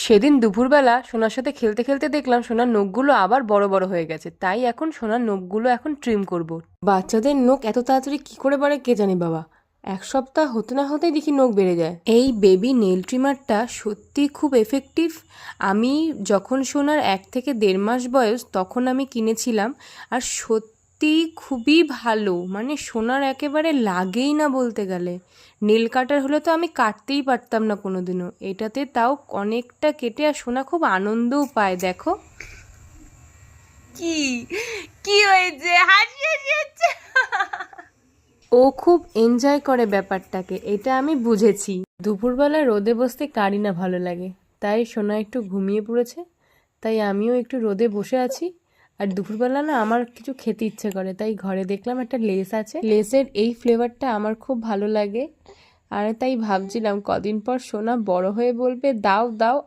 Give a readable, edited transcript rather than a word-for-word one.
সেদিন দুপুরবেলা সোনার সাথে খেলতে খেলতে দেখলাম সোনার নখগুলো আবার বড় বড় হয়ে গেছে, তাই এখন সোনার নখগুলো এখন ট্রিম করব। বাচ্চাদের নখ এত তাড়াতাড়ি কি করে বাড়ে কে জানে বাবা, এক সপ্তাহ হতে না হতেই দেখি নখ বেড়ে যায়। এই বেবি নেল ট্রিমারটা সত্যি খুব এফেক্টিভ। আমি যখন সোনার 1 থেকে 1.5 মাস বয়স তখন আমি কিনেছিলাম, আর সত্যি খুবই ভালো, মানে সোনার একেবারে লাগেই না বলতে গেলে। নেল কাটার হলে তো আমি কাটতেই পারতাম না কোনোদিনও, এটাতে তাও অনেকটা কেটে আর সোনা খুব আনন্দও পায়। দেখো কি কি হয়েছে? হাসি হাসি হচ্ছে। ও খুব এনজয় করে ব্যাপারটাকে, এটা আমি বুঝেছি। দুপুরবেলা রোদে বসতে কারই না ভালো লাগে, তাই সোনা একটু ঘুমিয়ে পড়েছে, তাই আমিও একটু রোদে বসে আছি। আর দুপুরবেলা না আমার কিছু খেতে ইচ্ছে করে, তাই ঘরে দেখলাম একটা লেস আছে, লেসের এই ফ্লেভারটা আমার খুব ভালো লাগে। আর তাই ভাবছিলাম কদিন পর সোনা বড় হয়ে বলবে দাও দাও।